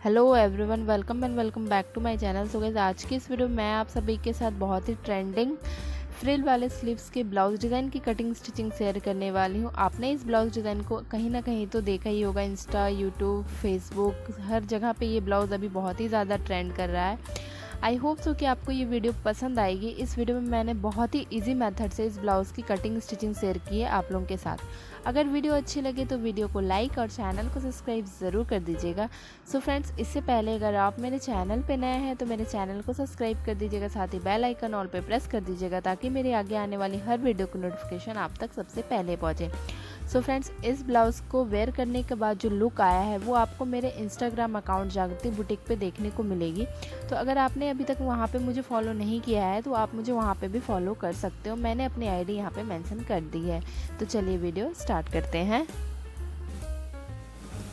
Hello everyone, welcome back to my channel. So guys, आज की इस वीडियो में मैं आप सभी के साथ बहुत ही ट्रेंडिंग फ्रिल वाले स्लीव्स के ब्लाउज डिज़ाइन की कटिंग स्टिचिंग शेयर करने वाली हूँ। आपने इस ब्लाउज डिज़ाइन को कहीं ना कहीं तो देखा ही होगा, इंस्टा, यूट्यूब, फेसबुक, हर जगह पे ये ब्लाउज़ अभी बहुत ही ज़्यादा ट्रेंड कर रहा है। आई होप सो कि आपको ये वीडियो पसंद आएगी। इस वीडियो में मैंने बहुत ही इजी मेथड से इस ब्लाउज़ की कटिंग स्टिचिंग शेयर की है आप लोगों के साथ। अगर वीडियो अच्छी लगे तो वीडियो को लाइक और चैनल को सब्सक्राइब ज़रूर कर दीजिएगा। सो फ्रेंड्स, इससे पहले अगर आप मेरे चैनल पे नए हैं तो मेरे चैनल को सब्सक्राइब कर दीजिएगा, साथ ही बेल आइकन ऑल पे प्रेस कर दीजिएगा ताकि मेरे आगे आने वाली हर वीडियो की नोटिफिकेशन आप तक सबसे पहले पहुँचे। सो फ्रेंड्स, इस ब्लाउज़ को वेयर करने के बाद जो लुक आया है वो आपको मेरे इंस्टाग्राम अकाउंट जागृति बुटीक पे देखने को मिलेगी। तो अगर आपने अभी तक वहाँ पे मुझे फॉलो नहीं किया है तो आप मुझे वहाँ पे भी फॉलो कर सकते हो। मैंने अपनी आईडी यहाँ पे मेंशन कर दी है। तो चलिए वीडियो स्टार्ट करते हैं।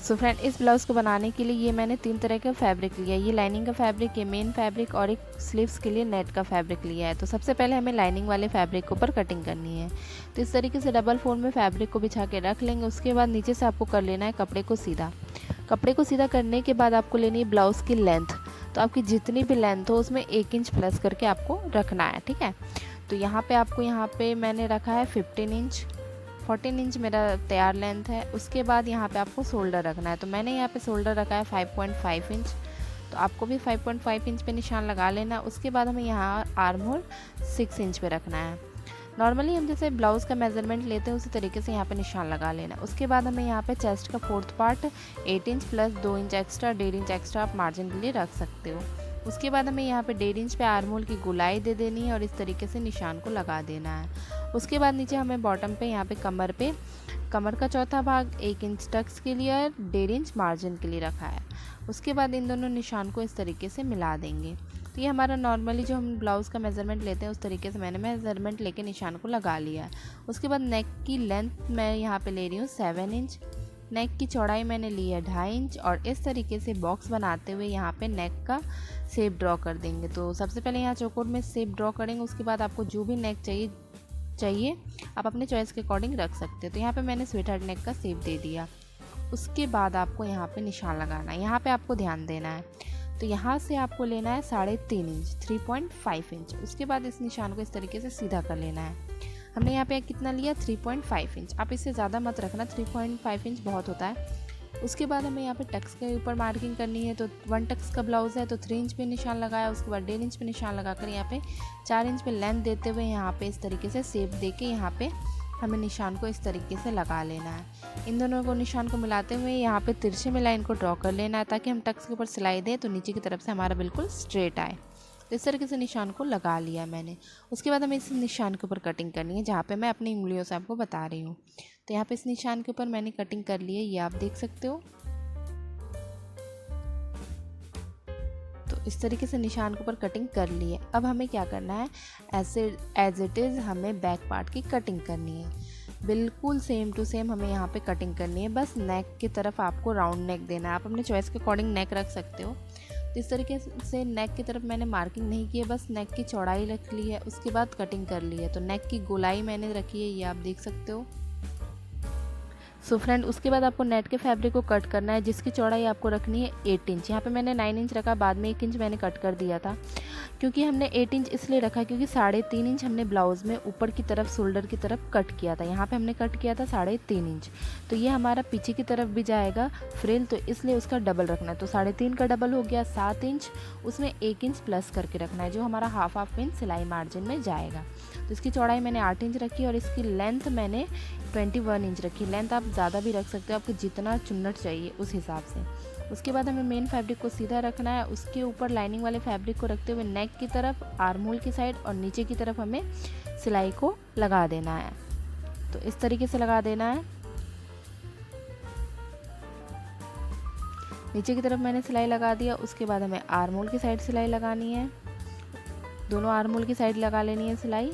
सो फ्रेंड, इस ब्लाउज़ को बनाने के लिए ये मैंने 3 तरह का फैब्रिक लिया है। ये लाइनिंग का फैब्रिक, ये मेन फैब्रिक और एक स्लीव्स के लिए नेट का फैब्रिक लिया है। तो सबसे पहले हमें लाइनिंग वाले फैब्रिक के ऊपर कटिंग करनी है। तो इस तरीके से डबल फोल्ड में फैब्रिक को बिछा के रख लेंगे। उसके बाद नीचे से आपको कर लेना है कपड़े को सीधा। कपड़े को सीधा करने के बाद आपको लेनी है ब्लाउज़ की लेंथ। तो आपकी जितनी भी लेंथ हो उसमें 1 इंच प्लस करके आपको रखना है, ठीक है। तो यहाँ पे मैंने रखा है 15 इंच, 14 इंच मेरा तैयार लेंथ है। उसके बाद यहाँ पे आपको शोल्डर रखना है। तो मैंने यहाँ पे शोल्डर रखा है 5.5 इंच। तो आपको भी 5.5 इंच पे निशान लगा लेना। उसके बाद हमें यहाँ आर्म होल 6 इंच पे रखना है। नॉर्मली हम जैसे ब्लाउज़ का मेजरमेंट लेते हैं उसी तरीके से यहाँ पे निशान लगा लेना। उसके बाद हमें यहाँ पे चेस्ट का 4th part 8 inch plus 2 inch extra, 1.5 inch extra आप मार्जिन के लिए रख सकते हो। उसके बाद हमें यहाँ पे 1.5 इंच पे आर्म होल की गोलाई दे देनी है और इस तरीके से निशान को लगा देना है। उसके बाद नीचे हमें बॉटम पे यहाँ पे कमर का चौथा भाग 1 इंच टक्स के लिए और 1.5 इंच मार्जिन के लिए रखा है। उसके बाद इन दोनों निशान को इस तरीके से मिला देंगे। तो ये हमारा नॉर्मली जो हम ब्लाउज़ का मेज़रमेंट लेते हैं उस तरीके से मैंने मेज़रमेंट लेके निशान को लगा लिया है। उसके बाद नेक की लेंथ मैं यहाँ पे ले रही हूँ 7 इंच। नेक की चौड़ाई मैंने ली है 2.5 इंच और इस तरीके से बॉक्स बनाते हुए यहाँ पे नेक का शेप ड्रॉ कर देंगे। तो सबसे पहले यहाँ चौकोर में शेप ड्रॉ करेंगे। उसके बाद आपको जो भी नेक चाहिए आप अपने चॉइस के अकॉर्डिंग रख सकते हो। तो यहाँ पे मैंने स्वीट हार्ट नेक का शेप दे दिया। उसके बाद आपको यहाँ पे निशान लगाना है। यहाँ पे आपको ध्यान देना है। तो यहाँ से आपको लेना है 3.5 इंच, 3.5 इंच। उसके बाद इस निशान को इस तरीके से सीधा कर लेना है। हमने यहाँ पे कितना लिया 3.5 इंच। आप इससे ज़्यादा मत रखना, 3.5 इंच बहुत होता है। उसके बाद हमें यहाँ पे टक्स के ऊपर मार्किंग करनी है। तो 1 टक्स का ब्लाउज़ है तो 3 इंच पे निशान लगाया। उसके बाद 1.5 इंच पे निशान लगाकर यहाँ पे 4 इंच पे लेंथ देते हुए यहाँ पे इस तरीके से शेप दे के यहाँ पे हमें निशान को इस तरीके से लगा लेना है। इन दोनों को निशान को मिलाते हुए यहाँ पे तिरछे में लाइन को ड्रॉ कर लेना है ताकि हम टक्स के ऊपर सिलाई दें तो नीचे की तरफ से हमारा बिल्कुल स्ट्रेट आए। तो इस तरीके से निशान को लगा लिया मैंने। उसके बाद हमें इस निशान के ऊपर कटिंग करनी है जहाँ पे मैं अपनी उंगलियों से आपको बता रही हूँ। तो यहाँ पे इस निशान के ऊपर मैंने कटिंग कर ली है, ये आप देख सकते हो। तो इस तरीके से निशान के ऊपर कटिंग कर ली है। अब हमें क्या करना है, एज इट इज़ हमें बैक पार्ट की कटिंग करनी है। बिल्कुल सेम टू सेम हमें यहाँ पे कटिंग करनी है। बस नेक की तरफ आपको राउंड नेक देना है। आप अपने चॉइस के अकॉर्डिंग नेक रख सकते हो। तो इस तरीके से नेक की तरफ मैंने मार्किंग नहीं की है, बस नेक की चौड़ाई रख ली है। उसके बाद कटिंग कर ली है। तो नेक की गोलाई मैंने रखी है, ये आप देख सकते हो। सो फ्रेंड, उसके बाद आपको नेट के फैब्रिक को कट करना है जिसकी चौड़ाई आपको रखनी है 8 इंच। यहाँ पे मैंने 9 इंच रखा, बाद में 1 इंच मैंने कट कर दिया था। क्योंकि हमने 8 इंच इसलिए रखा क्योंकि 3.5 इंच हमने ब्लाउज़ में ऊपर की तरफ शोल्डर की तरफ कट किया था। यहाँ पे हमने कट किया था 3.5 इंच। तो ये हमारा पीछे की तरफ भी जाएगा फ्रिल, तो इसलिए उसका डबल रखना है। तो 3.5 का डबल हो गया 7 इंच। उसमें 1 इंच प्लस करके रखना है जो हमारा हाफ इंच सिलाई मार्जिन में जाएगा। तो इसकी चौड़ाई मैंने 8 इंच रखी और इसकी लेंथ मैंने 21 इंच रखी। लेंथ आप ज़्यादा भी रख सकते हो, आपको जितना चुन्नट चाहिए उस हिसाब से। उसके बाद हमें मेन फैब्रिक को सीधा रखना है। उसके ऊपर लाइनिंग वाले फैब्रिक को रखते हुए नेक की तरफ, आर्म होल की साइड और नीचे की तरफ हमें सिलाई को लगा देना है। तो इस तरीके से लगा देना है। नीचे की तरफ मैंने सिलाई लगा दिया। उसके बाद हमें आर्म होल की साइड सिलाई लगानी है। दोनों आर्म होल की साइड लगा लेनी है सिलाई।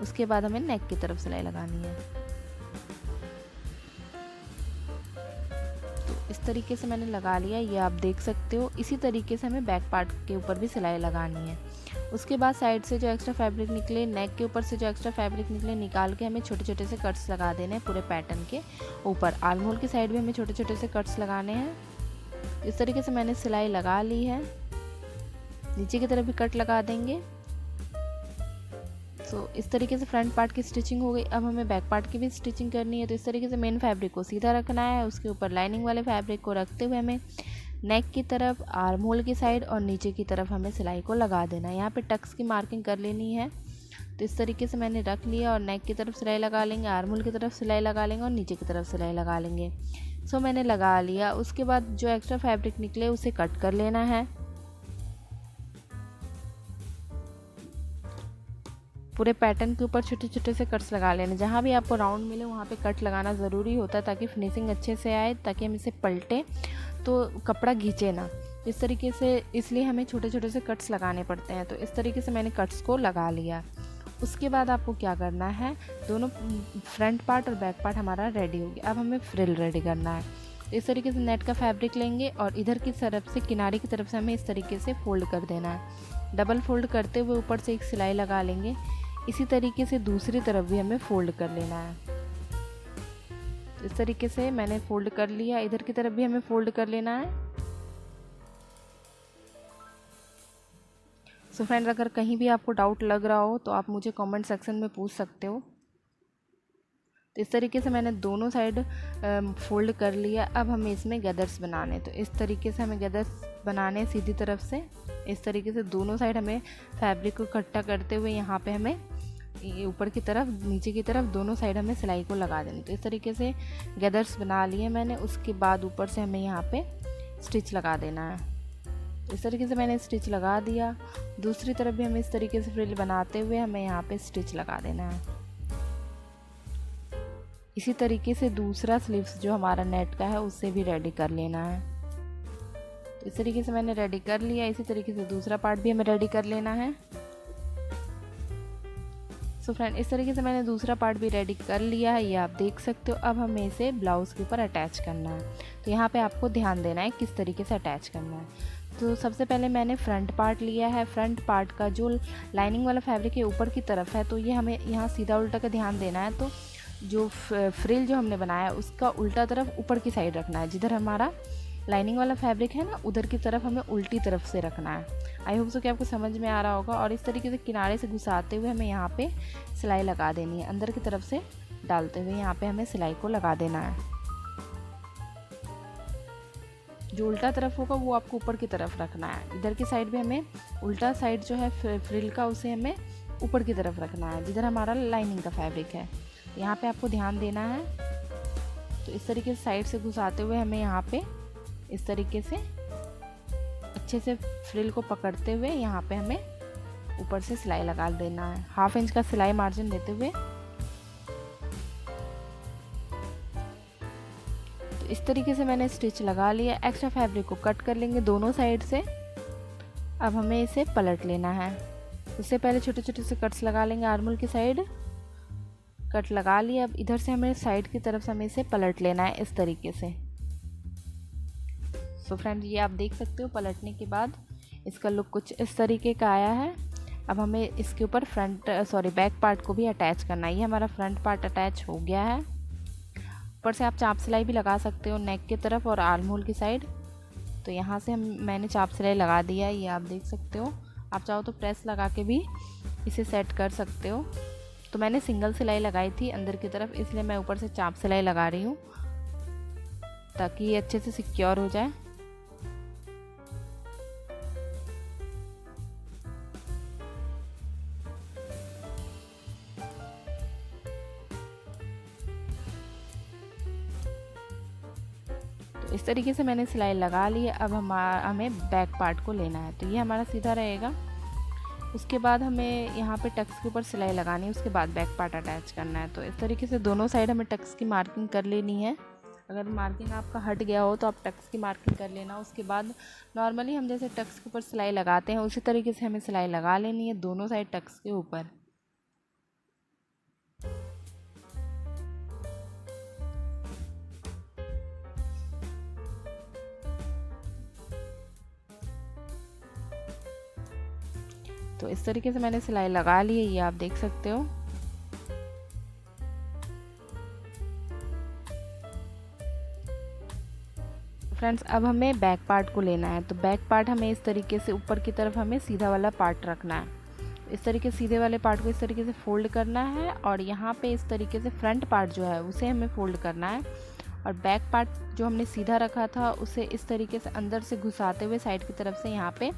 उसके बाद हमें नेक की तरफ सिलाई लगानी है। तो इस तरीके से मैंने लगा लिया, ये आप देख सकते हो। इसी तरीके से हमें बैक पार्ट के ऊपर भी सिलाई लगानी है। उसके बाद साइड से जो एक्स्ट्रा फैब्रिक निकले, नेक के ऊपर से जो एक्स्ट्रा फैब्रिक निकले, निकाल के हमें छोटे छोटे से कट्स लगा देने हैं पूरे पैटर्न के ऊपर। आर्म होल की साइड भी हमें छोटे छोटे से कट्स लगाने हैं। तो इस तरीके से मैंने सिलाई लगा ली है। नीचे की तरफ भी कट लगा देंगे। तो इस तरीके से फ्रंट पार्ट की स्टिचिंग हो गई। अब हमें बैक पार्ट की भी स्टिचिंग करनी है। तो इस तरीके से मेन फैब्रिक को सीधा रखना है, उसके ऊपर लाइनिंग वाले फैब्रिक को रखते हुए हमें नेक की तरफ, आर्म होल की साइड और नीचे की तरफ हमें सिलाई को लगा देना है। यहाँ पे टक्स की मार्किंग कर लेनी है। तो इस तरीके से मैंने रख लिया और नेक की तरफ सिलाई लगा लेंगे, आर्म होल की तरफ सिलाई लगा लेंगे और नीचे की तरफ सिलाई लगा लेंगे। सो मैंने लगा लिया। उसके बाद जो एक्स्ट्रा फैब्रिक निकले उसे कट कर लेना है। पूरे पैटर्न के ऊपर छोटे छोटे से कट्स लगा लेने। जहाँ भी आपको राउंड मिले वहाँ पे कट लगाना ज़रूरी होता है ताकि फिनिशिंग अच्छे से आए, ताकि हम इसे पलटें तो कपड़ा घींचे ना। इस तरीके से इसलिए हमें छोटे छोटे से कट्स लगाने पड़ते हैं। तो इस तरीके से मैंने कट्स को लगा लिया। उसके बाद आपको क्या करना है, दोनों फ्रंट पार्ट और बैक पार्ट हमारा रेडी हो गया। अब हमें फ्रिल रेडी करना है। तो इस तरीके से नेट का फैब्रिक लेंगे और इधर की तरफ से, किनारे की तरफ से हमें इस तरीके से फोल्ड कर देना है। डबल फोल्ड करते हुए ऊपर से एक सिलाई लगा लेंगे। इसी तरीके से दूसरी तरफ भी हमें फोल्ड कर लेना है। इस तरीके से मैंने फोल्ड कर लिया। इधर की तरफ भी हमें फोल्ड कर लेना है। सो फ्रेंड्स, अगर कहीं भी आपको डाउट लग रहा हो तो आप मुझे कमेंट सेक्शन में पूछ सकते हो। तो इस तरीके से मैंने दोनों साइड फोल्ड कर लिया। अब हमें इसमें गैदर्स बनाने। तो इस तरीके से हमें गैदर्स बनाने सीधी तरफ से। इस तरीके से दोनों साइड हमें फैब्रिक को इकट्ठा करते हुए यहाँ पे हमें ऊपर की तरफ, नीचे की तरफ, दोनों साइड हमें सिलाई को लगा देनी। तो इस तरीके से गैदर्स बना लिए मैंने। उसके बाद ऊपर से हमें यहाँ पे स्टिच लगा देना है। इस तरीके से मैंने स्टिच लगा दिया। दूसरी तरफ भी हमें इस तरीके से फ्रिल बनाते हुए हमें यहाँ पे स्टिच लगा देना है। इसी तरीके से दूसरा स्लीव्स जो हमारा नेट का है उससे भी रेडी कर लेना है। तो इस तरीके से मैंने रेडी कर लिया। इसी तरीके से दूसरा पार्ट भी हमें रेडी कर लेना है। सो फ्रेंड, इस तरीके से मैंने दूसरा पार्ट भी रेडी कर लिया है, ये आप देख सकते हो। अब हमें इसे ब्लाउज़ के ऊपर अटैच करना है। तो यहाँ पे आपको ध्यान देना है किस तरीके से अटैच करना है। तो सबसे पहले मैंने फ्रंट पार्ट लिया है। फ्रंट पार्ट का जो लाइनिंग वाला फैब्रिक है ऊपर की तरफ है, तो ये हमें यहाँ सीधा उल्टा का ध्यान देना है। तो जो फ्रिल जो हमने बनाया है उसका उल्टा तरफ ऊपर की साइड रखना है। जिधर हमारा लाइनिंग वाला फैब्रिक है ना, उधर की तरफ हमें उल्टी तरफ से रखना है। आई होप सो कि आपको समझ में आ रहा होगा। और इस तरीके से किनारे से घुसाते हुए हमें यहाँ पे सिलाई लगा देनी है। अंदर की तरफ से डालते हुए यहाँ पे हमें सिलाई को लगा देना है। जो उल्टा तरफ होगा वो आपको ऊपर की तरफ रखना है। इधर की साइड भी हमें उल्टा साइड जो है फ्रिल का, उसे हमें ऊपर की तरफ रखना है जिधर हमारा लाइनिंग का फैब्रिक है। यहाँ पे आपको ध्यान देना है। तो इस तरीके से साइड से घुसाते हुए हमें यहाँ पे इस तरीके से अच्छे से फ्रिल को पकड़ते हुए यहाँ पे हमें ऊपर से सिलाई लगा देना है। 1/2 इंच का सिलाई मार्जिन देते हुए। तो इस तरीके से मैंने स्टिच लगा लिया। एक्स्ट्रा फैब्रिक को कट कर लेंगे दोनों साइड से। अब हमें इसे पलट लेना है। उससे पहले छोटे छोटे से कट्स लगा लेंगे। आर्मोल की साइड कट लगा लिया। अब इधर से हमें साइड की तरफ से हमें इसे पलट लेना है इस तरीके से। सो फ्रेंड्स, ये आप देख सकते हो पलटने के बाद इसका लुक कुछ इस तरीके का आया है। अब हमें इसके ऊपर बैक पार्ट को भी अटैच करना है। ये हमारा फ्रंट पार्ट अटैच हो गया है। ऊपर से आप चाप सिलाई भी लगा सकते हो नेक की तरफ और आर्म होल की साइड। तो यहाँ से मैंने चाप सिलाई लगा दिया है, ये आप देख सकते हो। आप चाहो तो प्रेस लगा के भी इसे सेट कर सकते हो। तो मैंने सिंगल सिलाई लगाई थी अंदर की तरफ, इसलिए मैं ऊपर से चाप सिलाई लगा रही हूँ ताकि ये अच्छे से सिक्योर हो जाए। इस तरीके से मैंने सिलाई लगा ली है। अब हमें बैक पार्ट को लेना है। तो ये हमारा सीधा रहेगा। उसके बाद हमें यहाँ पे टक्स के ऊपर सिलाई लगानी है। उसके बाद बैक पार्ट अटैच करना है। तो इस तरीके से दोनों साइड हमें टक्स की मार्किंग कर लेनी है। अगर मार्किंग आपका हट गया हो तो आप टक्स की मार्किंग कर लेना। उसके बाद नॉर्मली हम जैसे टक्स के ऊपर सिलाई लगाते हैं उसी तरीके से हमें सिलाई लगा लेनी है दोनों साइड टक्स के ऊपर। तो इस तरीके से मैंने सिलाई लगा ली है, ये आप देख सकते हो। फ्रेंड्स अब हमें बैक पार्ट को लेना है। तो बैक पार्ट हमें इस तरीके से ऊपर की तरफ हमें सीधा वाला पार्ट रखना है। इस तरीके सीधे वाले पार्ट को इस तरीके से फोल्ड करना है और यहाँ पे इस तरीके से फ्रंट पार्ट जो है उसे हमें फोल्ड करना है और बैक पार्ट जो हमने सीधा रखा था उसे इस तरीके से अंदर से घुसाते हुए साइड की तरफ से यहाँ पे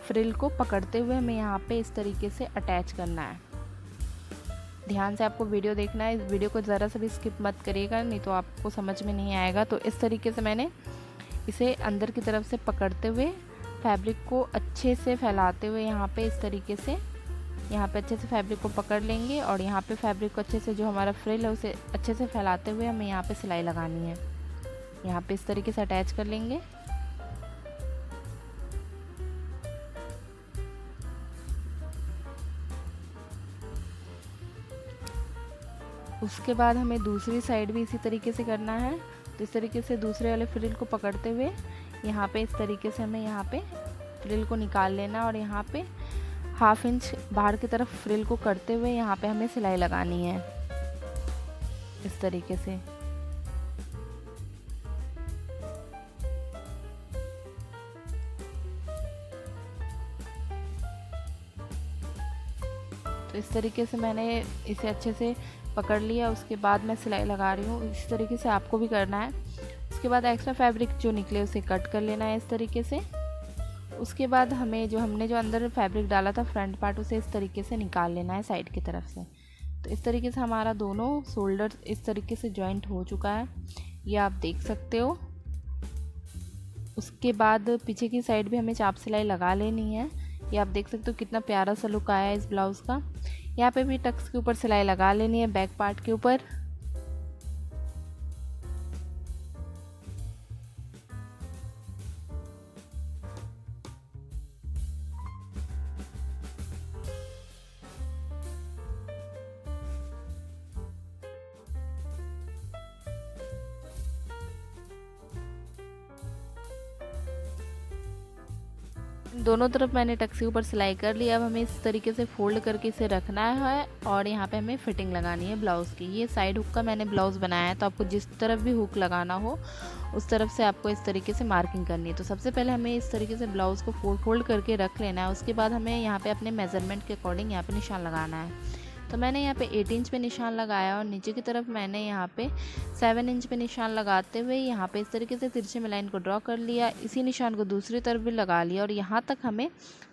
फ्रिल को पकड़ते हुए हमें यहाँ पे इस तरीके से अटैच करना है। ध्यान से आपको वीडियो देखना है, इस वीडियो को ज़रा सा भी स्किप मत करिएगा, नहीं तो आपको समझ में नहीं आएगा। तो इस तरीके से मैंने इसे अंदर की तरफ से पकड़ते हुए फैब्रिक को अच्छे से फैलाते हुए यहाँ पे इस तरीके से यहाँ पे अच्छे से फैब्रिक को पकड़ लेंगे और यहाँ पे फैब्रिक को अच्छे से जो हमारा फ्रिल है उसे अच्छे से फैलाते हुए हमें यहाँ पे सिलाई लगानी है। यहाँ पे इस तरीके से अटैच कर लेंगे। उसके बाद हमें दूसरी साइड भी इसी तरीके से करना है। तो इस तरीके से दूसरे वाले फ्रिल को पकड़ते हुए यहाँ पे इस तरीके से हमें यहाँ पे फ्रिल को निकाल लेना और यहाँ पे 1/2 इंच बाहर की तरफ फ्रिल को करते हुए यहाँ पे हमें सिलाई लगानी है इस तरीके से। तो इस तरीके से मैंने इसे अच्छे से पकड़ लिया। उसके बाद मैं सिलाई लगा रही हूँ, इस तरीके से आपको भी करना है। उसके बाद एक्स्ट्रा फैब्रिक जो निकले उसे कट कर लेना है इस तरीके से। उसके बाद हमें हमने जो अंदर फैब्रिक डाला था फ्रंट पार्ट उसे इस तरीके से निकाल लेना है साइड की तरफ से। तो इस तरीके से हमारा दोनों शोल्डर इस तरीके से जॉइंट हो चुका है, ये आप देख सकते हो। उसके बाद पीछे की साइड भी हमें चाप सिलाई लगा लेनी है। ये आप देख सकते हो कितना प्यारा सा लुक आया है इस ब्लाउज़ का। यहाँ पे भी टक्स के ऊपर सिलाई लगा लेनी है बैक पार्ट के ऊपर। दोनों तरफ मैंने टक्स के ऊपर सिलाई कर ली। अब हमें इस तरीके से फोल्ड करके इसे रखना है और यहाँ पे हमें फिटिंग लगानी है ब्लाउज़ की। ये साइड हुक का मैंने ब्लाउज़ बनाया है, तो आपको जिस तरफ भी हुक लगाना हो उस तरफ से आपको इस तरीके से मार्किंग करनी है। तो सबसे पहले हमें इस तरीके से ब्लाउज़ को फोल्ड करके रख लेना है। उसके बाद हमें यहाँ पे अपने मेज़रमेंट के अकॉर्डिंग यहाँ पे निशान लगाना है। तो मैंने यहाँ पे 8 इंच पे निशान लगाया और नीचे की तरफ मैंने यहाँ पे 7 इंच पे निशान लगाते हुए यहाँ पे इस तरीके से तिरछे में लाइन को ड्रॉ कर लिया। इसी निशान को दूसरी तरफ भी लगा लिया और यहाँ तक हमें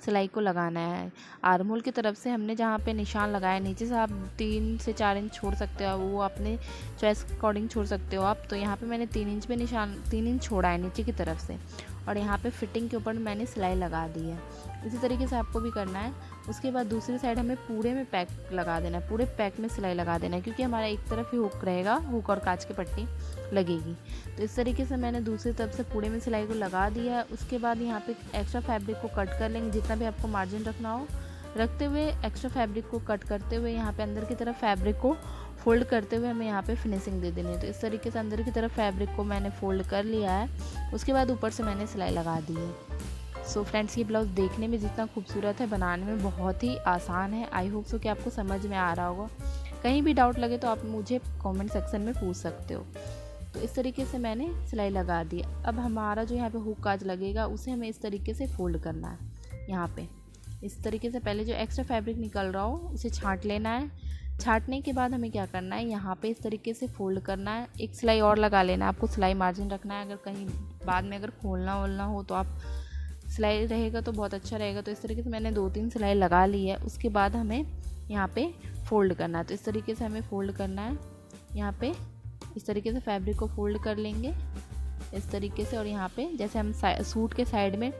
सिलाई को लगाना है। आर्म होल की तरफ से हमने जहाँ पे निशान लगाया, नीचे से आप 3 से 4 इंच छोड़ सकते हो, वो अपने चॉइस के अकॉर्डिंग छोड़ सकते हो आप। तो यहाँ पे मैंने 3 इंच पे निशान 3 इंच छोड़ा है नीचे की तरफ से और यहाँ पे फिटिंग के ऊपर मैंने सिलाई लगा दी है। इसी तरीके से आपको भी करना है। उसके बाद दूसरी साइड हमें पूरे में पैक लगा देना है, पूरे पैक में सिलाई लगा देना है, क्योंकि हमारा एक तरफ ही हुक रहेगा, हुक और कांच की पट्टी लगेगी। तो इस तरीके से मैंने दूसरी तरफ से पूरे में सिलाई को लगा दिया है। उसके बाद यहाँ पे एक्स्ट्रा फैब्रिक को कट कर लेंगे, जितना भी आपको मार्जिन रखना हो रखते हुए एक्स्ट्रा फैब्रिक को कट करते हुए यहाँ पे अंदर की तरफ फैब्रिक को फोल्ड करते हुए हमें यहाँ पे फिनिशिंग दे देनी है। तो इस तरीके से अंदर की तरफ फैब्रिक को मैंने फोल्ड कर लिया है। उसके बाद ऊपर से मैंने सिलाई लगा दी है। सो फ्रेंड्स, ये ब्लाउज़ देखने में जितना खूबसूरत है, बनाने में बहुत ही आसान है। आई होप सो कि आपको समझ में आ रहा होगा। कहीं भी डाउट लगे तो आप मुझे कमेंट सेक्शन में पूछ सकते हो। तो इस तरीके से मैंने सिलाई लगा दी। अब हमारा जो यहाँ पे हुक काज लगेगा उसे हमें इस तरीके से फोल्ड करना है। यहाँ पे इस तरीके से पहले जो एक्स्ट्रा फैब्रिक निकल रहा हो उसे छांट लेना है। छांटने के बाद हमें क्या करना है, यहाँ पे इस तरीके से फोल्ड करना है। एक सिलाई और लगा लेना है, आपको सिलाई मार्जिन रखना है। अगर कहीं बाद में अगर खोलना वोलना हो तो आप सिलाई रहेगा तो बहुत अच्छा रहेगा। तो इस तरीके से मैंने 2-3 सिलाई लगा ली है। उसके बाद हमें यहाँ पे फोल्ड करना है। तो इस तरीके से हमें फोल्ड करना है। यहाँ पे इस तरीके से फैब्रिक को फोल्ड कर लेंगे इस तरीके से, और यहाँ पे जैसे हम सूट के साइड में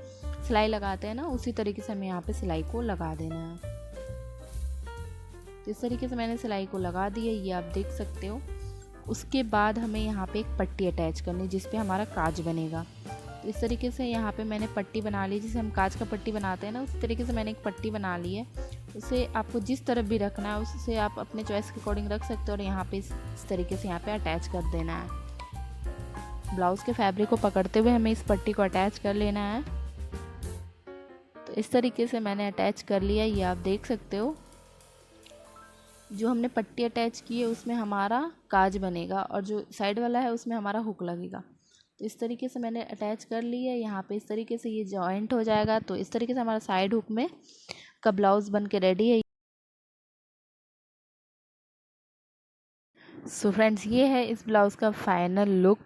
सिलाई लगाते हैं ना, उसी तरीके से हमें यहाँ पे सिलाई को लगा देना है। तो इस तरीके से मैंने सिलाई को लगा दी है, ये आप देख सकते हो। उसके बाद हमें यहाँ पे एक पट्टी अटैच करनी है जिस पे हमारा काज बनेगा। तो इस तरीके से यहाँ पे मैंने पट्टी बना ली, जिसे हम काज का पट्टी बनाते हैं ना, उस तरीके से मैंने एक पट्टी बना ली है। उसे आपको जिस तरफ भी रखना है उससे आप अपने चॉइस के अकॉर्डिंग रख सकते हो और यहाँ पे इस तरीके से यहाँ पे अटैच कर देना है। ब्लाउज़ के फैब्रिक को पकड़ते हुए हमें इस पट्टी को अटैच कर लेना है। तो इस तरीके से मैंने अटैच कर लिया, ये आप देख सकते हो। जो हमने पट्टी अटैच की है उसमें हमारा काज बनेगा और जो साइड वाला है उसमें हमारा हुक लगेगा। तो इस तरीके से मैंने अटैच कर ली है। यहाँ पे इस तरीके से ये जॉइंट हो जाएगा। तो इस तरीके से हमारा साइड हुक में का ब्लाउज़ बन के रेडी है। सो फ्रेंड्स, ये है इस ब्लाउज़ का final look.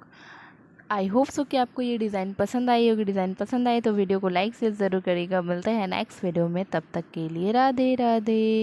I hope so कि आपको ये डिज़ाइन पसंद आई होगी। डिज़ाइन पसंद आए तो वीडियो को लाइक शेयर ज़रूर करिएगा। मिलते हैं नेक्स्ट वीडियो में, तब तक के लिए राधे राधे।